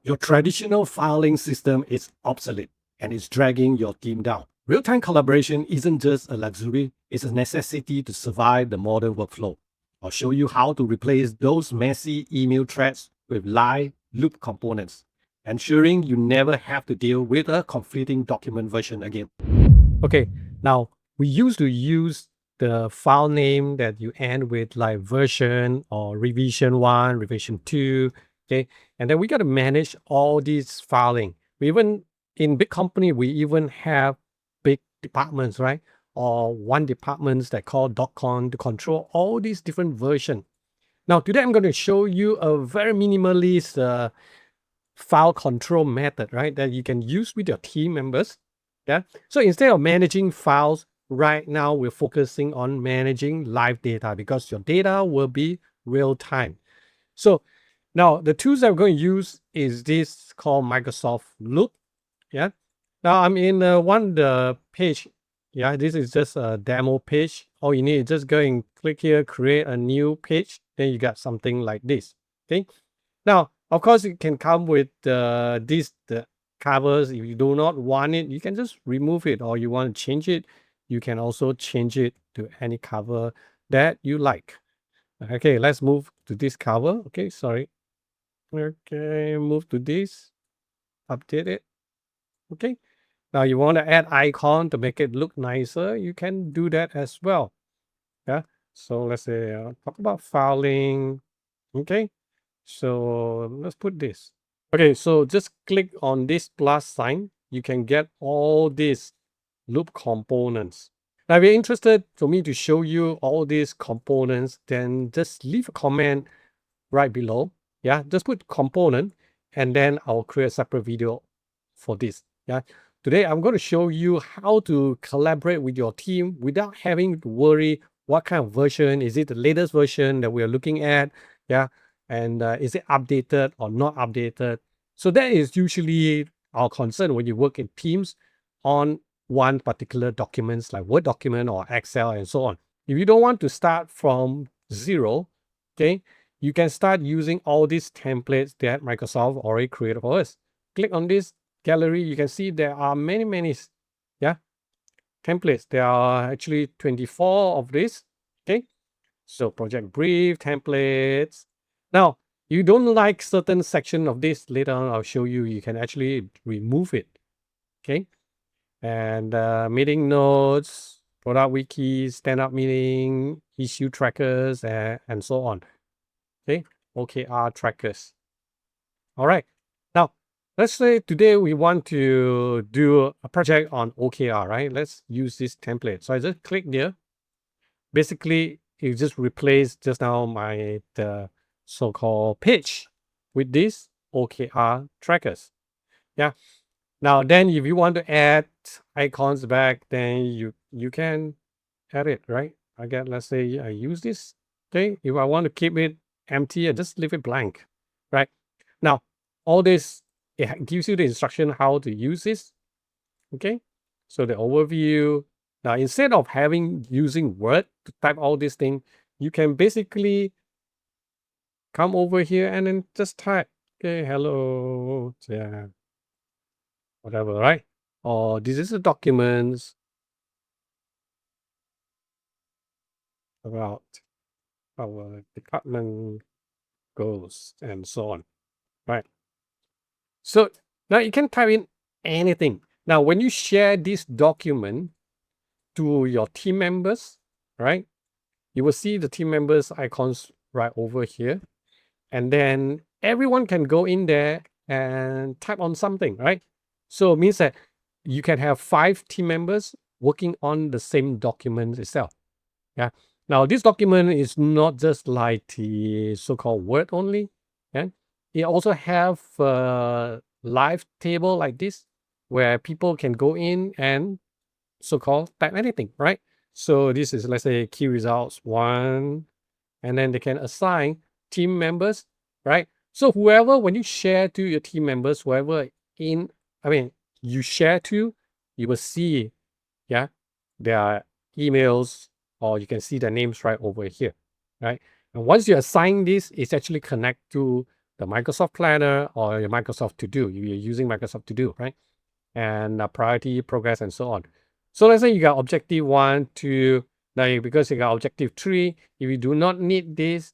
Your traditional filing system is obsolete and it's dragging your team down. Real-time collaboration isn't just a luxury, it's a necessity to survive the modern workflow. I'll show you how to replace those messy email threads with live loop components, ensuring you never have to deal with a conflicting document version again. Okay, now we used to use the file name that you end with like version or revision 1, revision 2, okay? And then we got to manage all these filing. We even in big company, we even have big departments, right? Or one departments that call .con to control all these different version. Now today I'm going to show you a very minimalist file control method, right? That you can use with your team members. Yeah. So instead of managing files, right now we're focusing on managing live data because your data will be real time. So now the tools that we're going to use is this called Microsoft Loop. Yeah. Now I'm in the page. Yeah, this is just a demo page. All you need is just go and click here, create a new page. Then you got something like this. Okay. Now, of course, it can come with the covers. If you do not want it, you can just remove it, or you want to change it, you can also change it to any cover that you like. Okay, let's move to this cover. Okay, sorry. Okay, move to this, update it. Okay. Now you want to add icon to make it look nicer, you can do that as well. Yeah. So let's say talk about filing. Okay. So let's put this. Okay, so just click on this plus sign. You can get all these loop components. Now, if you're interested for me to show you all these components, then just leave a comment right below. Yeah, just put component and then I'll create a separate video for this. Yeah, today I'm going to show you how to collaborate with your team without having to worry what kind of version. Is it the latest version that we're looking at? Yeah, and is it updated or not updated? So that is usually our concern when you work in teams on one particular documents like Word document or Excel and so on. If you don't want to start from zero, okay, you can start using all these templates that Microsoft already created for us. Click on this gallery. You can see there are many, yeah, templates. There are actually 24 of these. Okay. So project brief, templates. Now, you don't like certain section of this, later on I'll show you, you can actually remove it. Okay. And meeting notes, product wikis, stand-up meeting, issue trackers, and so on. Okay, OKR trackers. All right. Now, let's say today we want to do a project on OKR, right? Let's use this template. So I just click there. Basically, you just replace just now the so-called page with this OKR trackers. Yeah. Now, then if you want to add icons back, then you can add it, right? Again, let's say I use this. Okay. If I want to keep it empty, I just leave it blank, right? Now, all this, it gives you the instruction how to use this. Okay. So the overview. Now, instead of using Word to type all these things, you can basically come over here and then just type, okay, hello, yeah, whatever, right? Or this is the documents about our department goals and so on, right? So now you can type in anything. Now, when you share this document to your team members, right, you will see the team members icons right over here. And then everyone can go in there and type on something, right? So it means that you can have 5 team members working on the same document itself. Yeah. Now, this document is not just like the so-called Word only. Yeah. It also have a live table like this where people can go in and so-called type anything, right? So this is, let's say, key results 1, and then they can assign team members, right? So whoever, when you share to your team members, whoever you share to, you will see, yeah, their emails, or you can see their names right over here, right? And once you assign this, it's actually connect to the Microsoft Planner or your Microsoft To Do. You're using Microsoft To Do, right? And priority, progress, and so on. So let's say you got objective 1, 2, now because you got objective 3, if you do not need this,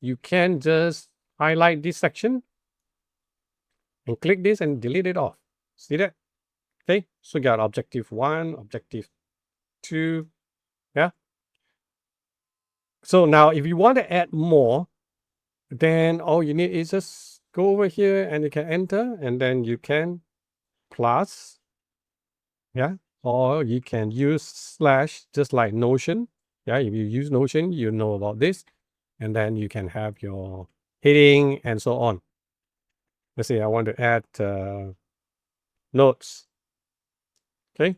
you can just highlight this section and click this and delete it off. See that? Okay, so you got objective 1, objective 2, yeah. So now if you want to add more, then all you need is just go over here and you can enter, and then you can plus, yeah, or you can use slash, just like Notion. Yeah, if you use Notion, you know about this, and then you can have your heading and so on. Let's say I want to add notes. Okay,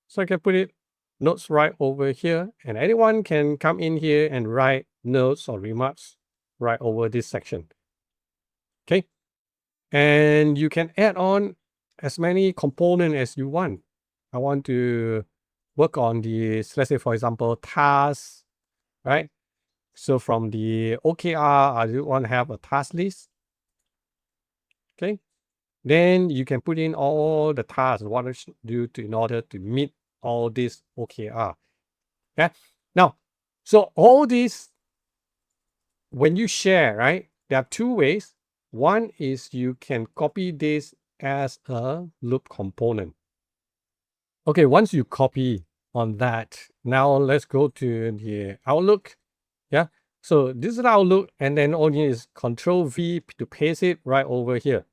so I can put it notes right over here, and anyone can come in here and write notes or remarks right over this section. Okay, and you can add on as many components as you want. I want to work on this, let's say, for example, tasks, right? So from the OKR, I do want to have a task list. Okay. Then you can put in all the tasks, what I should do in order to meet all this OKR. Yeah. Now, so all this, when you share, right, there are two ways. One is you can copy this as a loop component. Okay, once you copy on that, now let's go to the Outlook. Yeah, so this is Outlook, and then all you need is Control V to paste it right over here.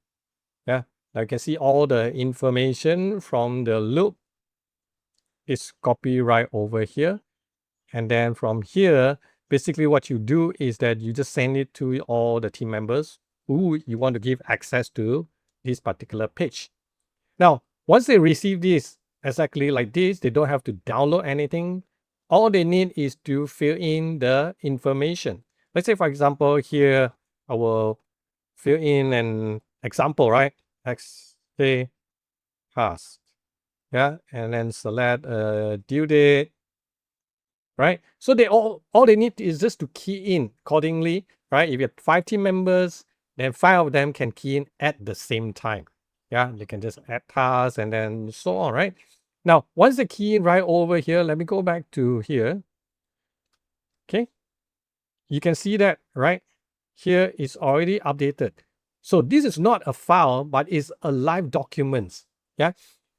Yeah, now you can see all the information from the loop is copied right over here. And then from here, basically what you do is that you just send it to all the team members who you want to give access to this particular page. Now, once they receive this exactly like this, they don't have to download anything. All they need is to fill in the information. Let's say, for example, here, I will fill in an example, right? XK task. Yeah, and then select due date, right? So all they need is just to key in accordingly, right? If you have 5 team members, then 5 of them can key in at the same time. Yeah, they can just add tasks and then so on, right? Now, once they key in right over here, let me go back to here. Okay, you can see that right here is already updated. So this is not a file, but it's a live document. Yeah.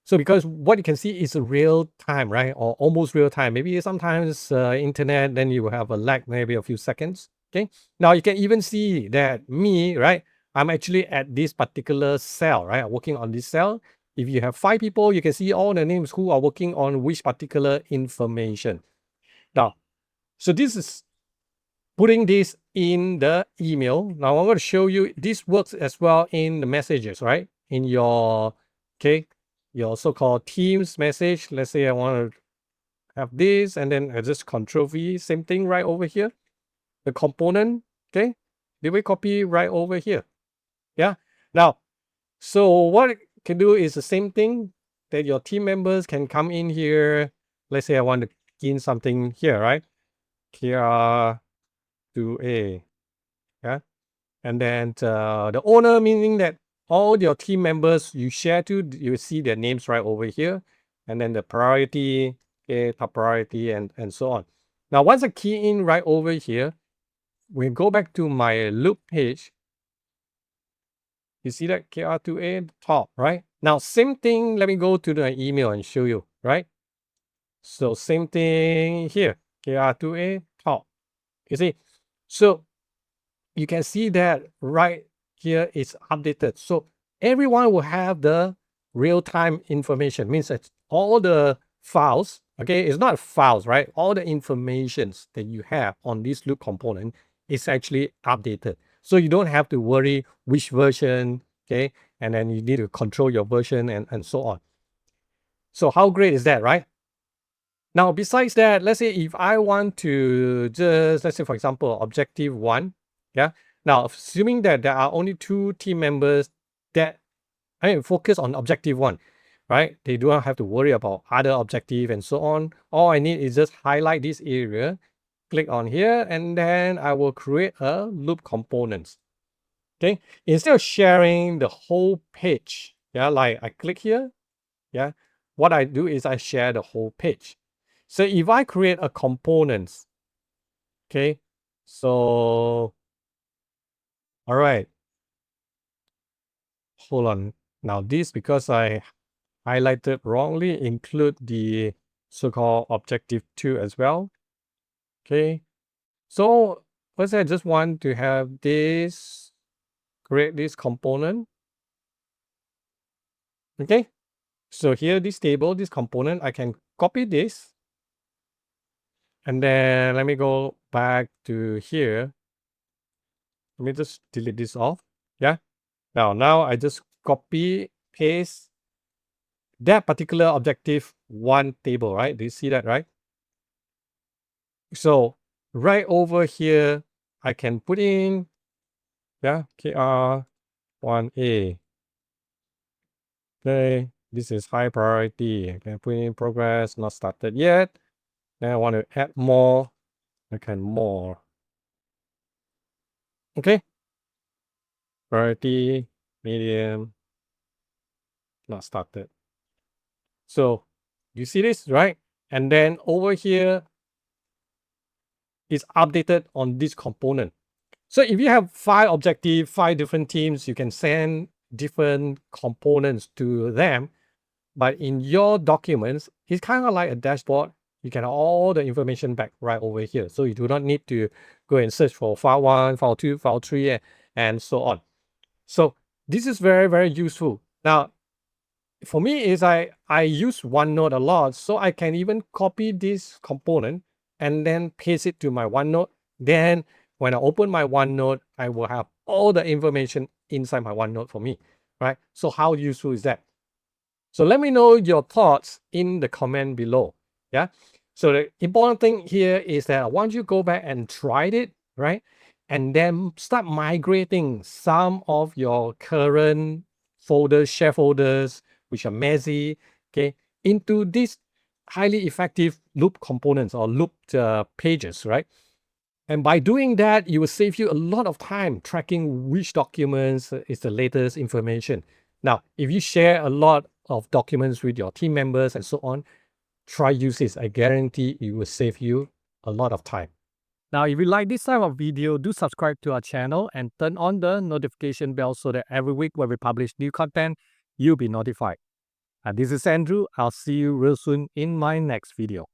So because what you can see is a real time, right? Or almost real time. Maybe sometimes internet, then you will have a lag, maybe a few seconds. Okay. Now you can even see that me, right? I'm actually at this particular cell, right? I'm working on this cell. If you have 5 people, you can see all the names who are working on which particular information. Now, so this is putting this in the email. Now I'm going to show you this works as well in the messages, right? In your, okay, your so-called Teams message. Let's say I want to have this, and then I just Control V, same thing right over here. The component, okay, did we copy right over here? Yeah. Now, so what it can do is the same thing that your team members can come in here. Let's say I want to key in something here, right? Here to A, yeah. And then the owner, meaning that all your team members you share to, you see their names right over here. And then the priority, okay, top priority, and so on. Now, once I key in right over here, we go back to my loop page. You see that KR2A top, right? Now, same thing. Let me go to the email and show you, right? So same thing here, KR2A top. You see, so you can see that right here is updated. So everyone will have the real-time information. Means that all the files, okay, it's not files, right? All the informations that you have on this loop component is actually updated. So you don't have to worry which version, okay? And then you need to control your version and so on. So how great is that, right? Now, besides that, let's say if I want to just, let's say, for example, objective 1, yeah. Now, assuming that there are only 2 team members that focus on objective 1, right? They do not have to worry about other objective and so on. All I need is just highlight this area, click on here, and then I will create a loop components. Okay, instead of sharing the whole page, yeah, like I click here, yeah, what I do is I share the whole page. So if I create a component, okay, so all right, hold on. Now this, because I highlighted wrongly, include the so-called objective 2 as well. Okay, so first I just want to have this, create this component. Okay, so here this table, this component, I can copy this, and then let me go back to here. Let me just delete this off. Yeah, now I just copy paste that particular objective 1 table, right? Do you see that, right? So right over here, I can put in, yeah, KR1A. Okay, this is high priority. I can put in progress, not started yet. Then I want to add more. I can more. Okay, priority, medium, not started. So you see this, right? And then over here is updated on this component. So if you have 5 objectives, 5 different teams, you can send different components to them. But in your documents, it's kind of like a dashboard. You can have all the information back right over here. So you do not need to go and search for file 1, file 2, file 3, and so on. So this is very, very useful. Now, for me is I use OneNote a lot, so I can even copy this component and then paste it to my OneNote. Then when I open my OneNote, I will have all the information inside my OneNote for me, right? So how useful is that? So let me know your thoughts in the comment below. Yeah. So the important thing here is that once you go back and try it, right, and then start migrating some of your current folders, share folders, which are messy, okay, into these highly effective loop components or looped pages, right? And by doing that, you will save you a lot of time tracking which documents is the latest information. Now, if you share a lot of documents with your team members and so on, try use this. I guarantee it will save you a lot of time. Now, if you like this type of video, do subscribe to our channel and turn on the notification bell so that every week when we publish new content, you'll be notified. And this is Andrew. I'll see you real soon in my next video.